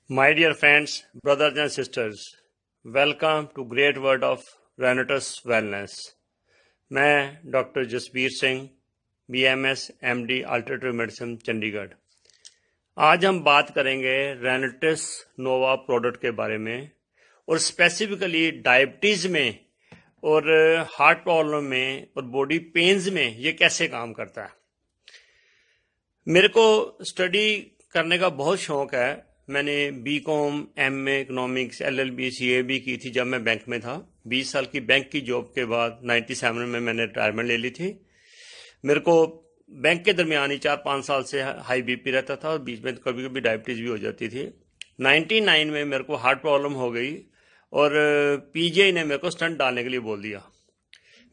My dear friends, brothers and sisters, welcome to Great World of Renotus Wellness. मैं doctor Jasbir Singh, BMS MD alternative medicine Chandigarh. आज हम बात करेंगे रेनेटिस नोवा product के बारे में और स्पेसिफिकली डायबिटीज में और हार्ट प्रॉब्लम में और बॉडी पेन्स में ये कैसे काम करता है। मेरे को स्टडी करने का बहुत शौक है। मैंने BCom, MA economics, LLB, CAB की थी जब मैं बैंक में था। 20 साल की बैंक की जॉब के बाद 97 में मैंने रिटायरमेंट ले ली थी। मेरे को बैंक के दरमियान ही 4-5 साल से हाई BP रहता था और बीच में कभी कभी डायबिटीज भी हो जाती थी। 99 में मेरे को हार्ट प्रॉब्लम हो गई और PGI ने मेरे को स्टंट डालने के लिए बोल दिया।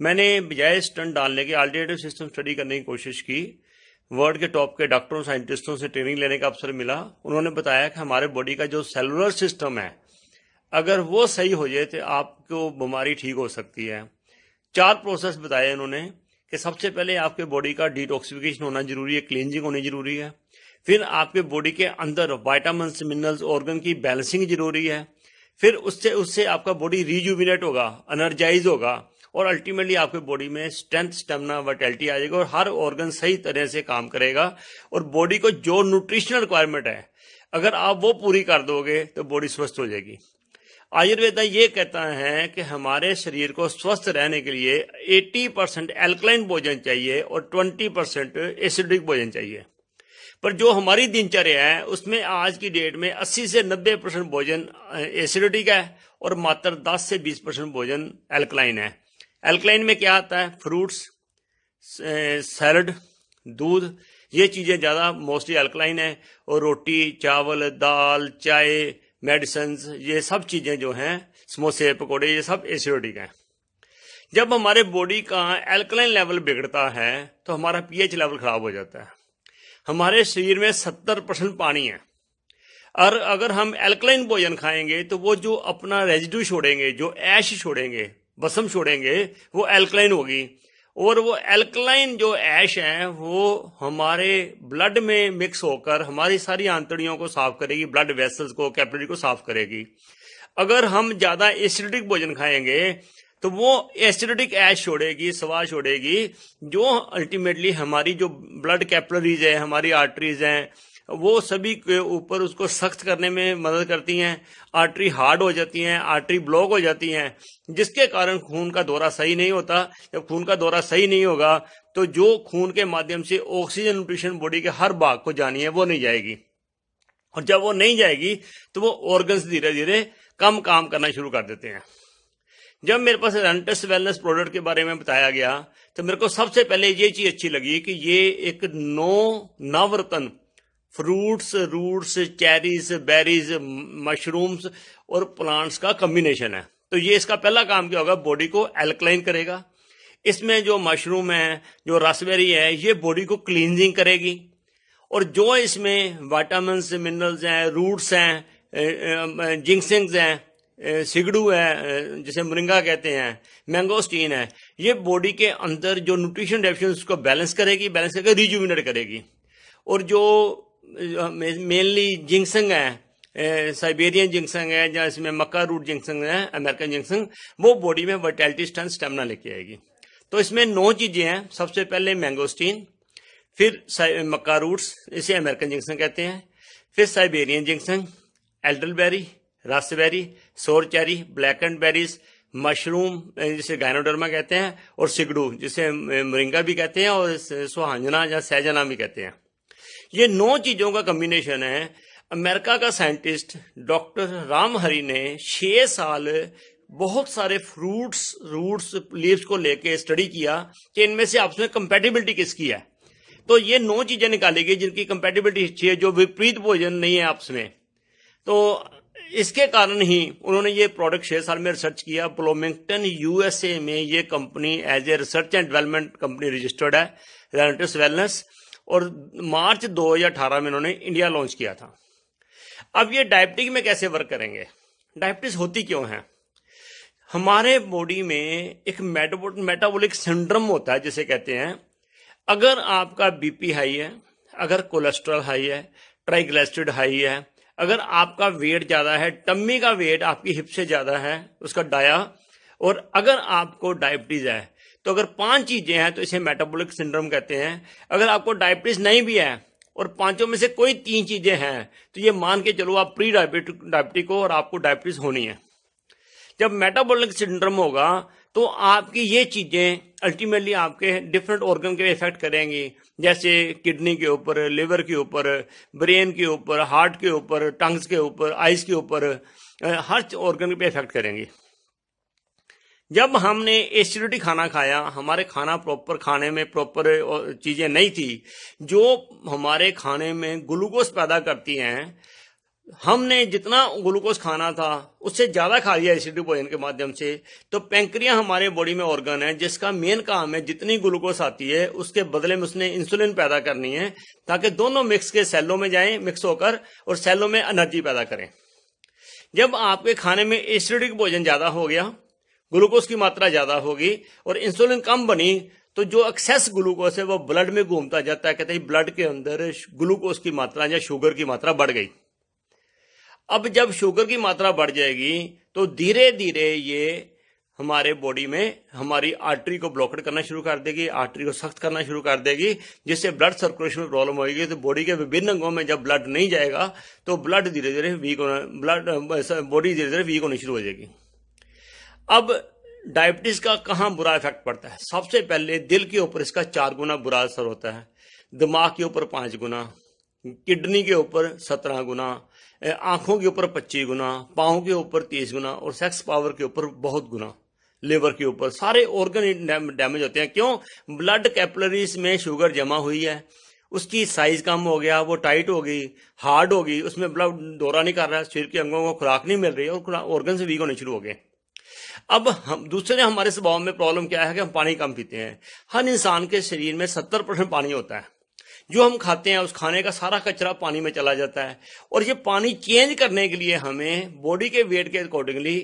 मैंने बजाय स्टंट डालने के अल्टरनेटिव सिस्टम स्टडी करने की कोशिश की। वर्ल्ड के टॉप के डॉक्टरों साइंटिस्टों से ट्रेनिंग लेने का अवसर मिला। उन्होंने बताया कि हमारे बॉडी का जो सेलुलर सिस्टम है, अगर वो सही हो जाए तो आपको बीमारी ठीक हो सकती है। 4 प्रोसेस बताए उन्होंने कि सबसे पहले आपके बॉडी का डिटॉक्सिफिकेशन होना जरूरी है, क्लींजिंग होनी जरूरी है। फिर आपके बॉडी के अंदर वाइटामिन्स, मिनरल्स, ऑर्गन की बैलेंसिंग जरूरी है। फिर उससे आपका बॉडी रिजुविनेट होगा, एनर्जाइज होगा और अल्टीमेटली आपके बॉडी में स्ट्रेंथ, स्टेमिना, वाइटैलिटी आ जाएगा और हर ऑर्गन सही तरह से काम करेगा। और बॉडी को जो न्यूट्रिशनल रिक्वायरमेंट है, अगर आप वो पूरी कर दोगे तो बॉडी स्वस्थ हो जाएगी। आयुर्वेदा ये कहता है कि हमारे शरीर को स्वस्थ रहने के लिए 80% एल्कलाइन भोजन चाहिए और 20% एसिडिक भोजन चाहिए। पर जो हमारी दिनचर्या है उसमें आज की डेट में 80 से 90% भोजन एसिडिक है और मात्र 10 से 20% भोजन एल्कलाइन है। एल्कलाइन में क्या आता है? फ्रूट्स, सैलड, दूध, ये चीज़ें ज़्यादा मोस्टली एल्कलाइन है। और रोटी, चावल, दाल, चाय, मेडिसिन, ये सब चीज़ें जो हैं, समोसे, पकोड़े, ये सब एसिडिक हैं। जब हमारे बॉडी का एल्कलाइन लेवल बिगड़ता है तो हमारा pH लेवल खराब हो जाता है। हमारे शरीर में 70% पानी है और अगर हम एल्कलाइन भोजन खाएंगे तो वो जो अपना रेजिड्यू छोड़ेंगे, जो ऐश छोड़ेंगे, भस्म छोड़ेंगे, वो एल्कलाइन होगी। और वो एल्कलाइन जो ऐश है वो हमारे ब्लड में मिक्स होकर हमारी सारी आंतड़ियों को साफ करेगी, ब्लड वेसल्स को, कैपिलरी को साफ करेगी। अगर हम ज्यादा एसिडिक भोजन खाएंगे तो वो एसिडिक ऐश छोड़ेगी, स्वाद छोड़ेगी, जो अल्टीमेटली हमारी जो ब्लड कैपिलरीज है, हमारी आर्टरीज हैं, वो सभी के ऊपर उसको सख्त करने में मदद करती हैं। आर्टरी हार्ड हो जाती हैं, आर्टरी ब्लॉक हो जाती हैं, जिसके कारण खून का दौरा सही नहीं होता। जब खून का दौरा सही नहीं होगा तो जो खून के माध्यम से ऑक्सीजन न्यूट्रिशन बॉडी के हर भाग को जानी है वो नहीं जाएगी। और जब वो नहीं जाएगी तो वो ऑर्गन्स धीरे धीरे कम काम करना शुरू कर देते हैं। जब मेरे पास रेनेटिस वेलनेस प्रोडक्ट के बारे में बताया गया तो मेरे को सबसे पहले ये चीज अच्छी लगी कि ये एक Navratna fruits, roots, cherries, berries, mushrooms और प्लांट्स का कॉम्बिनेशन है। तो ये इसका पहला काम क्या होगा? बॉडी को एल्कलाइन करेगा। इसमें जो मशरूम है, जो रास्पबेरी है, ये बॉडी को क्लींजिंग करेगी। और जो इसमें विटामिन्स, मिनरल्स हैं, रूट्स हैं, जिंक्सिंग्स हैं, सिगड़ू है जिसे मोरिंगा कहते हैं, मैंगोस्टीन है, ये बॉडी के अंदर जो न्यूट्रिशन डेफिशिएंसी को बैलेंस करके रिजुविनेट करेगी। और जो मेनली जिंक्संग है, साइबेरियन जिंक्संग है, या इसमें मक्का रूट जिंक्संग है, अमेरिकन जिंक्संग, वो बॉडी में वाइटैलिटी, स्ट्रेंथ, स्टेमिना लेके आएगी। तो इसमें 9 चीजें हैं। सबसे पहले मैंगोस्टीन, फिर मक्का रूट्स, इसे अमेरिकन जिंक्संग कहते हैं, फिर साइबेरियन जिंक्संग, एल्डरबेरी, रास्पबेरी, सोर चेरी, ब्लैकेंड बेरीज, मशरूम जिसे गायनोडर्मा कहते हैं, और सिगड़ू जिसे मोरिंगा भी कहते हैं और सुहांजना या सहजना भी कहते हैं। ये 9 चीजों का कॉम्बिनेशन है। अमेरिका का साइंटिस्ट डॉक्टर राम हरी ने 6 साल बहुत सारे फ्रूट्स, रूट्स, लीव्स को लेके स्टडी किया कि इनमें से आपस में कंपैटिबिलिटी किसकी है। तो ये 9 चीजें निकाली गई जिनकी कंपैटिबिलिटी अच्छी है, जो विपरीत भोजन नहीं है आपस में। तो इसके कारण ही उन्होंने ये प्रोडक्ट 6 साल में रिसर्च किया। ब्लूमिंगटन USA में ये company as a research and development company registered है, रेनेटिस वेलनेस। और मार्च 2018 में उन्होंने इंडिया लॉन्च किया था। अब ये डायबिटीज में कैसे वर्क करेंगे? डायबिटीज होती क्यों है? हमारे बॉडी में एक मेटाबॉलिक सिंड्रोम होता है जिसे कहते हैं। अगर आपका BP हाई है, अगर कोलेस्ट्रॉल हाई है, ट्राइग्लिसराइड हाई है, अगर आपका वेट ज़्यादा है, टम्मी का वेट आपकी हिप से ज़्यादा है, उसका डाया, और अगर आपको डायबिटीज़ है, तो अगर 5 चीज़ें हैं तो इसे मेटाबॉलिक सिंड्रोम कहते हैं। अगर आपको डायबिटीज़ नहीं भी है और पांचों में से कोई 3 चीज़ें हैं तो ये मान के चलो आप प्री डायबिटिक हो और आपको डायबिटीज़ होनी है। जब मेटाबॉलिक सिंड्रोम होगा तो आपकी ये चीज़ें अल्टीमेटली आपके डिफरेंट ऑर्गन के इफेक्ट करेंगी, जैसे किडनी के ऊपर, लिवर के ऊपर, ब्रेन के ऊपर, हार्ट के ऊपर, टंग्स के ऊपर, आइज के ऊपर, हर ऑर्गन पे इफेक्ट करेंगी। जब हमने एसिडिटी खाना खाया, हमारे खाना प्रॉपर, खाने में प्रॉपर चीज़ें नहीं थी जो हमारे खाने में ग्लूकोज पैदा करती हैं, हमने जितना ग्लूकोज खाना था उससे ज़्यादा खा लिया एसिडिटी भोजन के माध्यम से, तो पैंक्रिया हमारे बॉडी में ऑर्गन है जिसका मेन काम है जितनी ग्लूकोज आती है उसके बदले में उसने इंसुलिन पैदा करनी है, ताकि दोनों मिक्स के सेलों में जाएं, मिक्स होकर, और सेलों में एनर्जी पैदा करें। जब आपके खाने में एसिडिक भोजन ज़्यादा हो गया, ग्लूकोज की मात्रा ज़्यादा होगी और इंसुलिन कम बनी, तो जो एक्सेस ग्लूकोज है वो ब्लड में घूमता जाता है। कहते हैं ब्लड के अंदर ग्लूकोज की मात्रा या शुगर की मात्रा बढ़ गई। अब जब शुगर की मात्रा बढ़ जाएगी तो धीरे धीरे ये हमारे बॉडी में हमारी आर्टरी को ब्लॉकेट करना शुरू कर देगी, आर्टरी को सख्त करना शुरू कर देगी, जिससे ब्लड सर्कुलेशन में प्रॉब्लम होगी। तो बॉडी के विभिन्न अंगों में जब ब्लड नहीं जाएगा तो ब्लड धीरे धीरे वीक होना, बॉडी धीरे धीरे वीक होनी शुरू हो जाएगी। अब डायबिटीज का कहाँ बुरा इफेक्ट पड़ता है? सबसे पहले दिल के ऊपर इसका 4 गुना बुरा असर होता है, दिमाग के ऊपर 5 गुना, किडनी के ऊपर 17 गुना, आंखों के ऊपर 25 गुना, पाँव के ऊपर 30 गुना, और सेक्स पावर के ऊपर बहुत गुना, लिवर के ऊपर, सारे ऑर्गन डैमेज होते हैं। क्यों? ब्लड कैपिलरीज में शुगर जमा हुई है, उसकी साइज कम हो गया, वो टाइट हो गई, हार्ड हो गई, उसमें ब्लड दौरा नहीं कर रहा है, शरीर के अंगों को खुराक नहीं मिल रही है और ऑर्गन से वीक होने शुरू हो गए। अब हम दूसरे हमारे स्वभाव में प्रॉब्लम क्या है कि हम पानी कम पीते हैं। हर इंसान के शरीर में 70% पानी होता है। जो हम खाते हैं उस खाने का सारा कचरा पानी में चला जाता है, और ये पानी चेंज करने के लिए हमें बॉडी के वेट के अकॉर्डिंगली,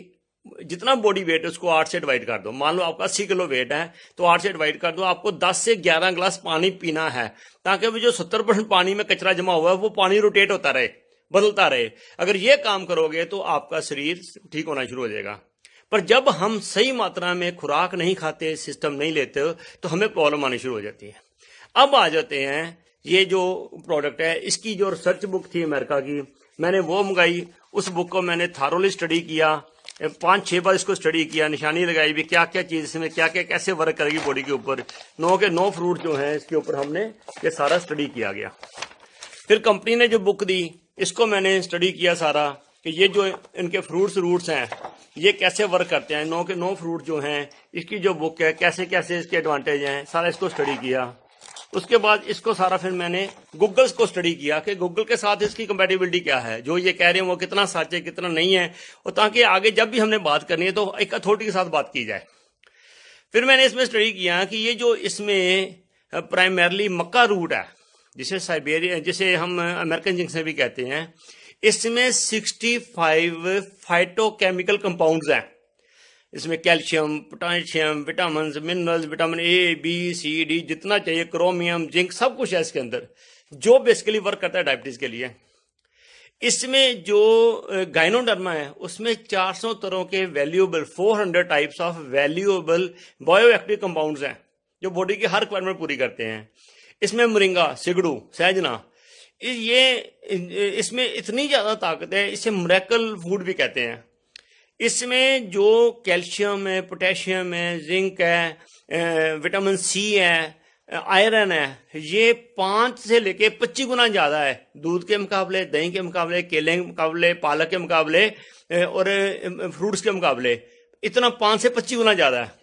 जितना बॉडी वेट है उसको 8 से डिवाइड कर दो। मान लो आपका 80 किलो वेट है तो 8 से डिवाइड कर दो, आपको 10 से 11 गिलास पानी पीना है, ताकि वो जो 70% पानी में कचरा जमा हुआ है वो पानी रोटेट होता रहे, बदलता रहे। अगर ये काम करोगे तो आपका शरीर ठीक होना शुरू हो जाएगा। पर जब हम सही मात्रा में खुराक नहीं खाते, सिस्टम नहीं लेते, तो हमें प्रॉब्लम आनी शुरू हो जाती है। अब आ जाते हैं, ये जो प्रोडक्ट है इसकी जो रिसर्च बुक थी अमेरिका की, मैंने वो मंगाई। उस बुक को मैंने थारोली स्टडी किया, 5-6 बार इसको स्टडी किया, निशानी लगाई भी क्या क्या चीज़ इसमें क्या क्या कैसे वर्क करेगी बॉडी के ऊपर। 9 के 9 फ्रूट जो हैं इसके ऊपर हमने ये सारा स्टडी किया गया। फिर कंपनी ने जो बुक दी इसको मैंने स्टडी किया सारा, कि ये जो इनके रूट्स हैं ये कैसे वर्क करते हैं। 9 के 9 फ्रूट जो हैं, इसकी जो बुक है कैसे कैसे इसके एडवांटेज हैं, सारा इसको स्टडी किया। उसके बाद इसको सारा फिर मैंने गूगल को स्टडी किया कि गूगल के साथ इसकी कंपैटिबिलिटी क्या है, जो ये कह रहे हैं वो कितना सच है कितना नहीं है, और ताकि आगे जब भी हमने बात करनी है तो एक अथॉरिटी के साथ बात की जाए। फिर मैंने इसमें स्टडी किया कि ये जो इसमें प्राइमरली मक्का रूट है, जिसे साइबेरिया, जिसे हम अमेरिकन जिंक्स भी कहते हैं, इसमें 65 फाइटोकेमिकल कंपाउंड्स हैं। इसमें calcium, potassium, vitamin, minerals, vitamin A, B, C, D, जितना चाहिए, क्रोमियम, जिंक, सब कुछ है इसके अंदर, जो बेसिकली वर्क करता है डायबिटीज के लिए। इसमें जो गाइनोडर्मा है उसमें 400 तरह के valuable, 400 types of valuable bioactive compounds हैं जो बॉडी की हर रिक्वायरमेंट पूरी करते हैं। इसमें मोरिंगा, सिगड़ू, सहजना, ये इसमें इतनी ज्यादा ताकत है, इसे मिरेकल फूड भी कहते हैं। इसमें जो कैल्शियम है, पोटेशियम है, जिंक है, विटामिन सी है, आयरन है, ये 5 से लेके 25 गुना ज्यादा है दूध के मुकाबले, दही के मुकाबले, केले के मुकाबले, पालक के मुकाबले और फ्रूट्स के मुकाबले। इतना 5 से 25 गुना ज्यादा है।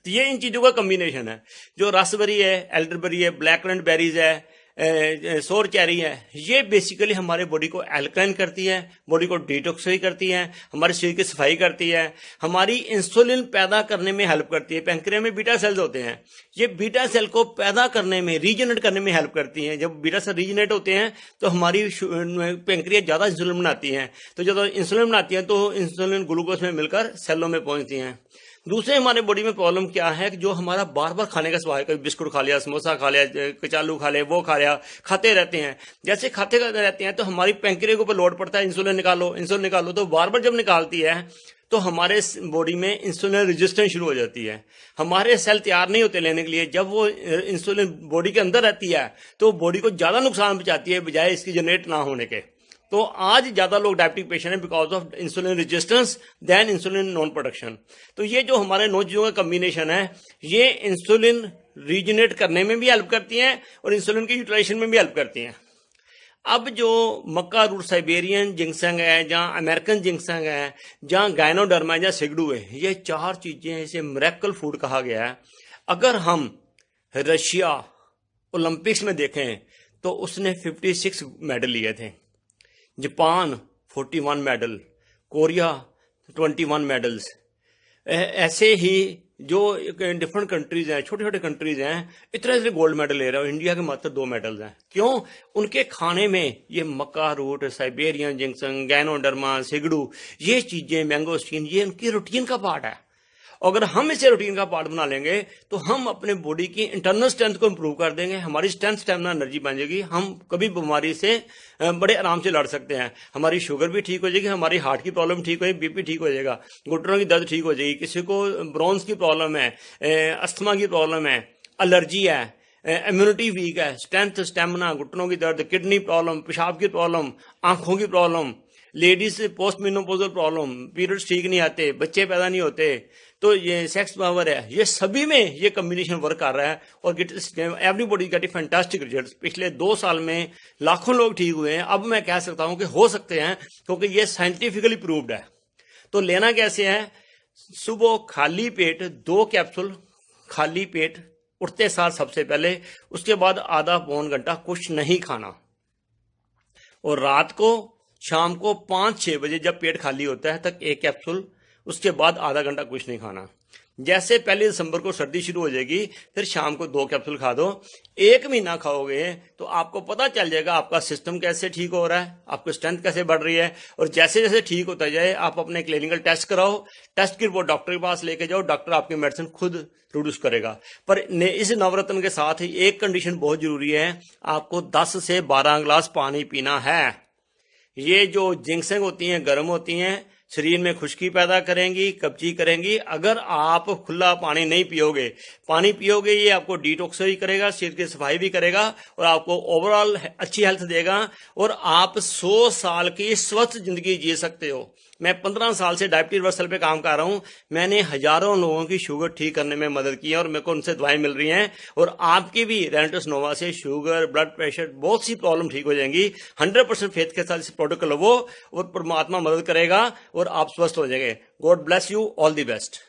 तो ये इन चीजों का कॉम्बिनेशन है। जो रास्पबेरी है, एल्डरबेरी है, ब्लैक करंट बेरीज है, सोर चेरी है, ये बेसिकली हमारे बॉडी को एल्कलाइन करती है, बॉडी को डिटॉक्सिफाई करती है, हमारे शरीर की सफाई करती है, हमारी इंसुलिन पैदा करने में हेल्प करती है। पैंक्रिया में बीटा सेल्स होते हैं, ये बीटा सेल को पैदा करने में, रीजनरेट करने में हेल्प करती हैं। जब बीटा सेल रीजनरेट होते हैं तो हमारी पैंक्रिया ज्यादा इंसुलिन बनाती है, तो जब इंसुलिन बनाती है तो इंसुलिन ग्लूकोज में मिलकर सेलों में पहुंचती हैं। दूसरे हमारे बॉडी में प्रॉब्लम क्या है कि जो हमारा बार बार खाने का स्वभाव है, कभी बिस्कुट खा लिया, समोसा खा लिया, कचालू खा लिया, वो खा लिया, खाते रहते हैं। जैसे खाते रहते हैं तो हमारी पैंक्रियाज के ऊपर लोड पड़ता है, इंसुलिन निकालो, तो बार बार जब निकालती है तो हमारे बॉडी में इंसुलिन रेजिस्टेंस शुरू हो जाती है। हमारे सेल तैयार नहीं होते लेने के लिए। जब वो इंसुलिन बॉडी के अंदर रहती है तो बॉडी को ज्यादा नुकसान पहुंचाती है बजाय इसकी जनरेट ना होने के। तो आज ज्यादा लोग डायबिटिक पेशेंट हैं because of insulin resistance then insulin non production. तो ये जो हमारे 9 चीजों का कॉम्बिनेशन है, ये इंसुलिन रीजनरेट करने में भी हेल्प करती हैं और इंसुलिन की यूटिलाइजेशन में भी हेल्प करती हैं। अब जो मक्का रूट साइबेरियन जिंक्संग है, जहां अमेरिकन जिंक्संग है, जहां गायनोडर्मा है, जहां सिगडू है, ये 4 चीजें इसे मिरेकल फूड कहा गया है। अगर हम रशिया ओलंपिक्स में देखें तो उसने 56 मेडल लिए थे, जापान 41 मेडल, कोरिया 21 मेडल्स। ऐसे ही जो डिफरेंट कंट्रीज हैं, छोटे छोटे कंट्रीज हैं, इतने गोल्ड मेडल ले रहे हो। इंडिया के मात्र 2 मेडल्स हैं। क्यों? उनके खाने में ये मक्का रूट, साइबेरियन जिंक्सन, गैनोडर्मा, सिगडू, ये चीजें, मैंगोस्टीन, ये उनकी रूटीन का पार्ट है। अगर हम इसे रूटीन का पार्ट बना लेंगे तो हम अपने बॉडी की इंटरनल स्ट्रेंथ को इंप्रूव कर देंगे। हमारी स्ट्रेंथ, स्टेमिना, एनर्जी बन जाएगी। हम कभी बीमारी से बड़े आराम से लड़ सकते हैं। हमारी शुगर भी ठीक हो जाएगी, हमारी हार्ट की प्रॉब्लम ठीक हो जाएगी, बीपी ठीक हो जाएगा, घुटनों की दर्द ठीक हो जाएगी। किसी को ब्रोन्स की प्रॉब्लम है, अस्थमा की प्रॉब्लम है, एलर्जी है, इम्यूनिटी वीक है, स्ट्रेंथ, स्टेमिना, घुटनों की दर्द, किडनी प्रॉब्लम, पेशाब की प्रॉब्लम, आंखों की problem, ladies post menopausal problem, periods ठीक नहीं आते, बच्चे पैदा नहीं होते, तो ये सेक्स पावर है, ये सभी में ये कॉम्बिनेशन वर्क कर रहा है और एवरीबॉडी गेट फैंटास्टिक रिजल्ट्स। पिछले 2 साल में लाखों लोग ठीक हुए हैं। अब मैं कह सकता हूं कि हो सकते हैं, क्योंकि ये साइंटिफिकली प्रूव्ड है। तो लेना कैसे है? सुबह खाली पेट 2 कैप्सूल, खाली पेट उठते साथ सबसे पहले, उसके बाद आधा पौन घंटा कुछ नहीं खाना, और रात को, शाम को 5-6 बजे जब पेट खाली होता है तक 1 कैप्सूल, उसके बाद आधा घंटा कुछ नहीं खाना। जैसे 1 दिसंबर को सर्दी शुरू हो जाएगी, फिर शाम को 2 कैप्सूल खा दो। 1 महीना खाओगे तो आपको पता चल जाएगा आपका सिस्टम कैसे ठीक हो रहा है, आपकी स्ट्रेंथ कैसे बढ़ रही है। और जैसे जैसे ठीक होता जाए आप अपने क्लिनिकल टेस्ट कराओ, टेस्ट की रिपोर्ट डॉक्टर के पास लेके जाओ, डॉक्टर आपकी मेडिसिन खुद प्रोड्यूस करेगा। पर इस नवरत्न के साथ ही एक कंडीशन बहुत जरूरी है, आपको 10 से 12 गिलास पानी पीना है। ये जो जिंक्सेंग होती हैं, गर्म होती हैं, शरीर में खुश्की पैदा करेंगी, कब्जी करेंगी। अगर आप खुला पानी नहीं पियोगे, पानी पियोगे, ये आपको डिटॉक्स भी करेगा, शरीर की सफाई भी करेगा और आपको ओवरऑल अच्छी हेल्थ देगा और आप 100 साल की स्वस्थ जिंदगी जी सकते हो। मैं 15 साल से डायबिटीज रिवर्सल पे काम कर रहा हूं। मैंने हजारों लोगों की शुगर ठीक करने में मदद की है और मेरे को उनसे दवाएं मिल रही हैं। और आपकी भी रेनिटस नोवा से शुगर, ब्लड प्रेशर, बहुत सी प्रॉब्लम ठीक हो जाएंगी। 100% फेथ के साथ इस प्रोडक्ट लो और परमात्मा मदद करेगा और आप स्वस्थ हो जाएंगे। God bless you, all the best.